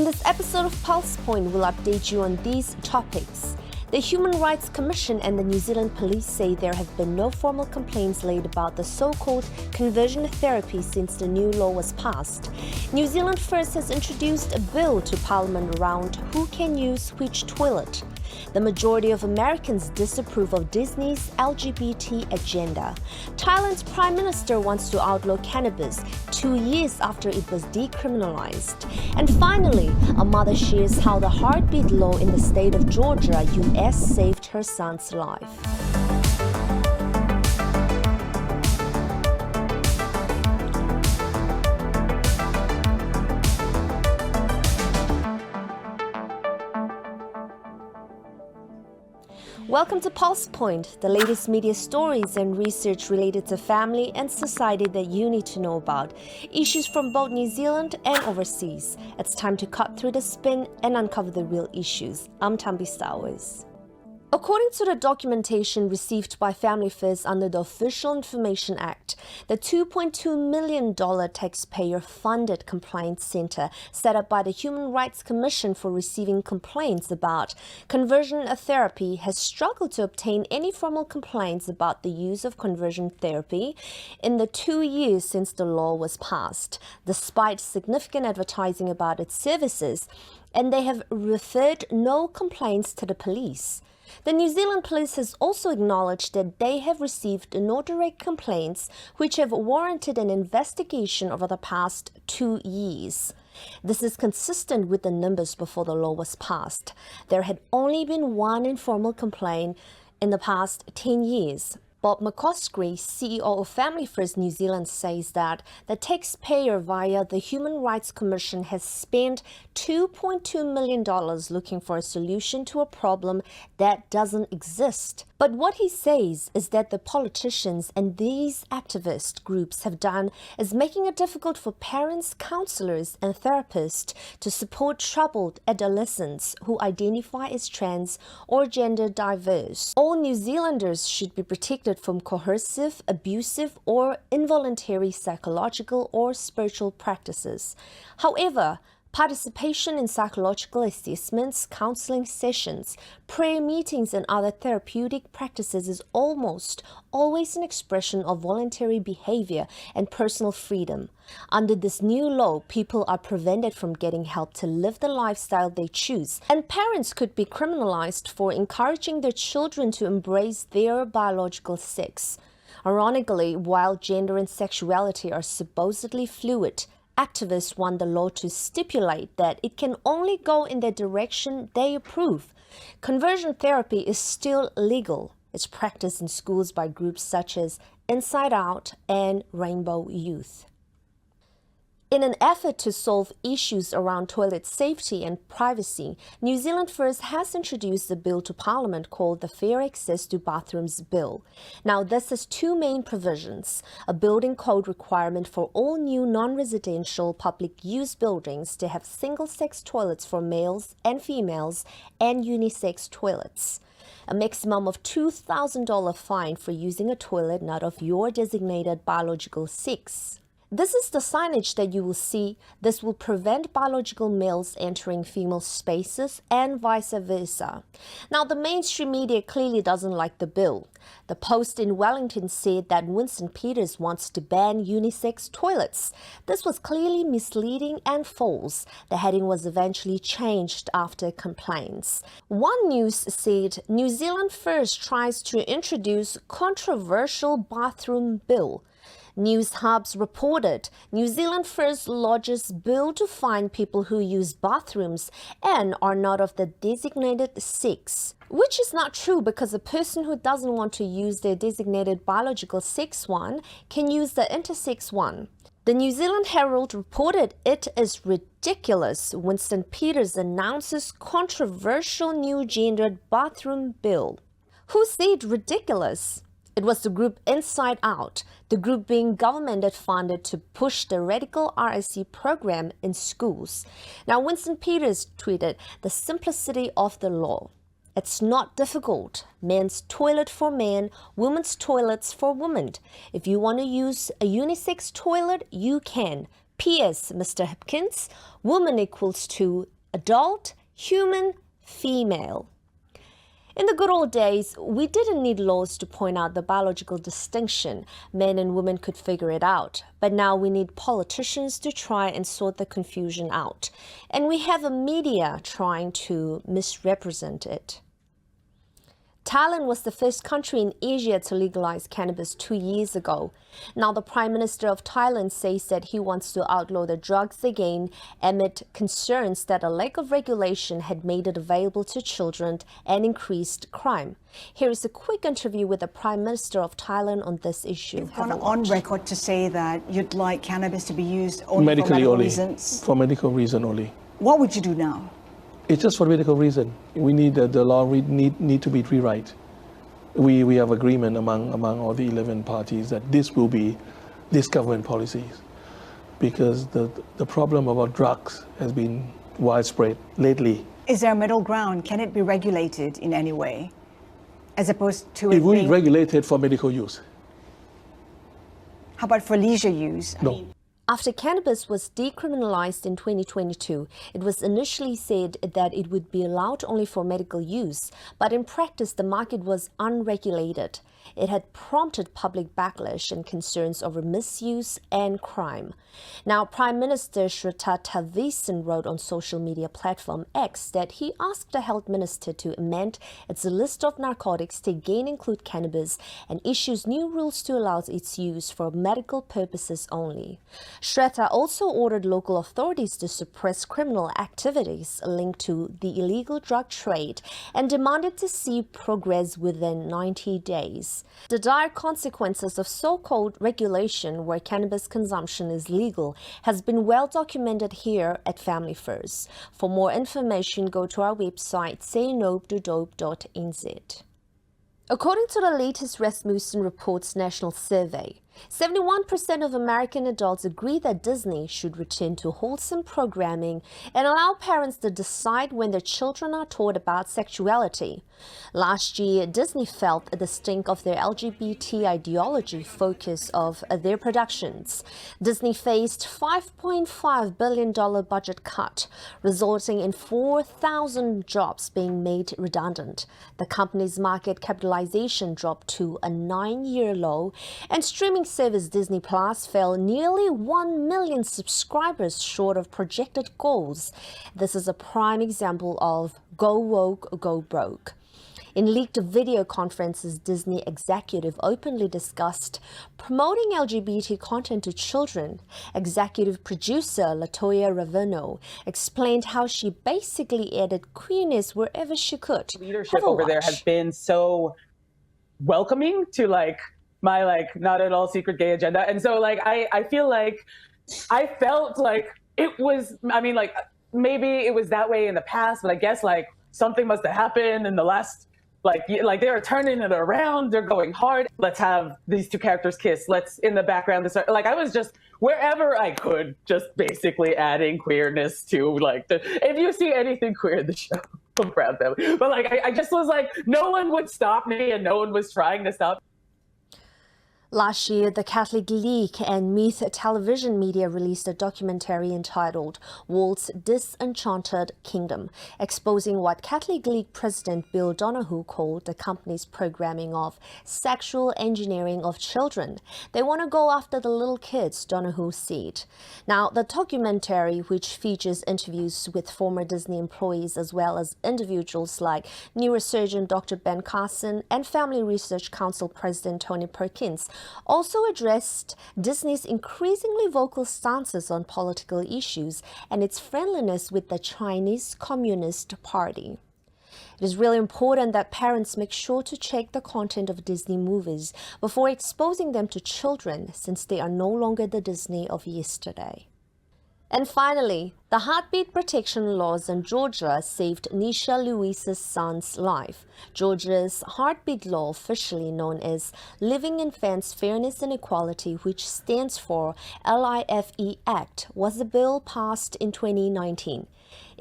In this episode of PulsePoint, we'll update you on these topics. The Human Rights Commission and the New Zealand Police say there have been no formal complaints laid about the so-called conversion therapy since the new law was passed. New Zealand First has introduced a bill to Parliament around who can use which toilet. The majority of Americans disapprove of Disney's LGBT agenda. Thailand's Prime Minister wants to outlaw cannabis 2 years after it was decriminalized. And finally, a mother shares how the heartbeat law in the state of Georgia, US, saved her son's life. Welcome to PulsePoint, the latest media stories and research related to family and society that you need to know about. Issues from both New Zealand and overseas. It's time to cut through the spin and uncover the real issues. I'm Tambi Stowers. According to the documentation received by Family First under the Official Information Act, the $2.2 million taxpayer-funded complaint center set up by the Human Rights Commission for receiving complaints about conversion therapy has struggled to obtain any formal complaints about the use of conversion therapy in the 2 years since the law was passed, despite significant advertising about its services, and they have referred no complaints to the police. The New Zealand Police has also acknowledged that they have received no direct complaints which have warranted an investigation over the past 2 years. This is consistent with the numbers before the law was passed. There had only been one informal complaint in the past 10 years. Bob McCoskrie, CEO of Family First New Zealand, says that the taxpayer via the Human Rights Commission has spent $2.2 million looking for a solution to a problem that doesn't exist. But what he says is that the politicians and these activist groups have done is making it difficult for parents, counselors, and therapists to support troubled adolescents who identify as trans or gender diverse. All New Zealanders should be protected from coercive, abusive, or involuntary psychological or spiritual practices. However, participation in psychological assessments, counseling sessions, prayer meetings, and other therapeutic practices is almost always an expression of voluntary behavior and personal freedom. Under this new law, people are prevented from getting help to live the lifestyle they choose, and parents could be criminalized for encouraging their children to embrace their biological sex. Ironically, while gender and sexuality are supposedly fluid, activists want the law to stipulate that it can only go in the direction they approve. Conversion therapy is still legal. It's practiced in schools by groups such as Inside Out and Rainbow Youth. In an effort to solve issues around toilet safety and privacy, New Zealand First has introduced a bill to Parliament called the Fair Access to Bathrooms Bill. Now, this has two main provisions: a building code requirement for all new non-residential public use buildings to have single-sex toilets for males and females and unisex toilets. A maximum of $2,000 fine for using a toilet not of your designated biological sex. This is the signage that you will see. This will prevent biological males entering female spaces and vice versa. Now, the mainstream media clearly doesn't like the bill. The Post in Wellington said that Winston Peters wants to ban unisex toilets. This was clearly misleading and false. The heading was eventually changed after complaints. One News said New Zealand First tries to introduce controversial bathroom bill. News Hubs reported New Zealand First lodges bill to fine people who use bathrooms and are not of the designated sex. Which is not true, because a person who doesn't want to use their designated biological sex one can use the intersex one. The New Zealand Herald reported it is ridiculous Winston Peters announces controversial new gendered bathroom bill. Who said ridiculous? It was the group Inside Out, the group being government funded to push the radical RSC program in schools. Now, Winston Peters tweeted the simplicity of the law. It's not difficult. Men's toilet for men, women's toilets for women. If you want to use a unisex toilet, you can. P.S. Mr. Hipkins, woman equals to adult, human, female. In the good old days, we didn't need laws to point out the biological distinction. Men and women could figure it out. But now we need politicians to try and sort the confusion out. And we have a media trying to misrepresent it. Thailand was the first country in Asia to legalize cannabis 2 years ago. Now the Prime Minister of Thailand says that he wants to outlaw the drugs again amid concerns that a lack of regulation had made it available to children and increased crime. Here is a quick interview with the Prime Minister of Thailand on this issue. You've gone on record to say that you'd like cannabis to be used only for medical reasons. For medical reason only. What would you do now? It's just for medical reason. We need the law need to be rewrite. We have agreement among all the 11 parties that this will be this government policies, because the problem about drugs has been widespread lately. Is there a middle ground? Can it be regulated in any way, as opposed to it will be regulated for medical use? How about for leisure use? No. After cannabis was decriminalized in 2022, it was initially said that it would be allowed only for medical use, but in practice the market was unregulated. It had prompted public backlash and concerns over misuse and crime. Now, Prime Minister Srettha Thavisin wrote on social media platform X that he asked the health minister to amend its list of narcotics to again include cannabis and issues new rules to allow its use for medical purposes only. Srettha also ordered local authorities to suppress criminal activities linked to the illegal drug trade and demanded to see progress within 90 days. The dire consequences of so-called regulation where cannabis consumption is legal has been well documented here at Family First. For more information, go to our website saynododope.nz. According to the latest Rasmussen Reports national survey, 71% of American adults agree that Disney should return to wholesome programming and allow parents to decide when their children are taught about sexuality. Last year, Disney felt the stink of their LGBT ideology focus of their productions. Disney faced $5.5 billion budget cut, resulting in 4,000 jobs being made redundant. The company's market capitalization dropped to a 9-year low, and streaming service Disney Plus fell nearly 1 million subscribers short of projected goals. This is a prime example of go woke, go broke. In leaked video conferences, Disney executive openly discussed promoting LGBT content to children. Executive producer Latoya Ravino explained how she basically added queerness wherever she could. Leadership over there has been so welcoming to my not at all secret gay agenda. And so I feel like I felt like it was, maybe it was that way in the past, but I guess something must have happened in the last, they're turning it around. They're going hard. Let's have these two characters kiss. Let's in the background. I was just wherever I could, just basically adding queerness to if you see anything queer in the show, I'm proud of them. But I just was no one would stop me and no one was trying to stop. Last year, the Catholic League and Meath Television Media released a documentary entitled Walt's Disenchanted Kingdom, exposing what Catholic League President Bill Donohue called the company's programming of sexual engineering of children. They want to go after the little kids, Donohue said. Now, the documentary, which features interviews with former Disney employees as well as individuals like neurosurgeon Dr. Ben Carson and Family Research Council President Tony Perkins, also addressed Disney's increasingly vocal stances on political issues and its friendliness with the Chinese Communist Party. It is really important that parents make sure to check the content of Disney movies before exposing them to children, since they are no longer the Disney of yesterday. And finally, the heartbeat protection laws in Georgia saved Nisha Lewis's son's life. Georgia's heartbeat law, officially known as Living Infants Fairness and Equality, which stands for LIFE Act, was a bill passed in 2019.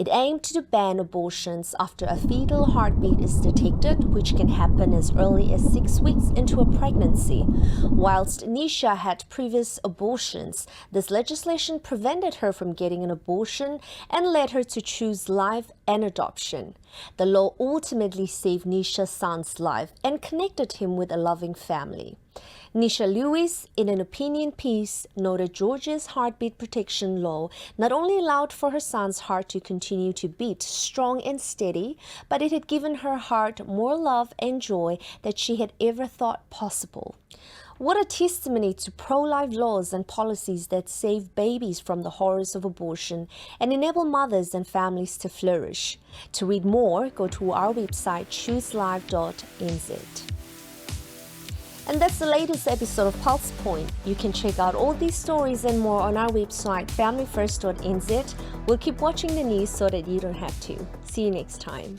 It aimed to ban abortions after a fetal heartbeat is detected, which can happen as early as 6 weeks into a pregnancy. Whilst Nisha had previous abortions, this legislation prevented her from getting an abortion and led her to choose life and adoption. The law ultimately saved Nisha's son's life and connected him with a loving family. Nisha Lewis, in an opinion piece, noted Georgia's heartbeat protection law not only allowed for her son's heart to continue to beat strong and steady, but it had given her heart more love and joy than she had ever thought possible. What a testimony to pro-life laws and policies that save babies from the horrors of abortion and enable mothers and families to flourish. To read more, go to our website chooselife.nz. And that's the latest episode of PulsePoint. You can check out all these stories and more on our website familyfirst.nz. We'll keep watching the news so that you don't have to. See you next time.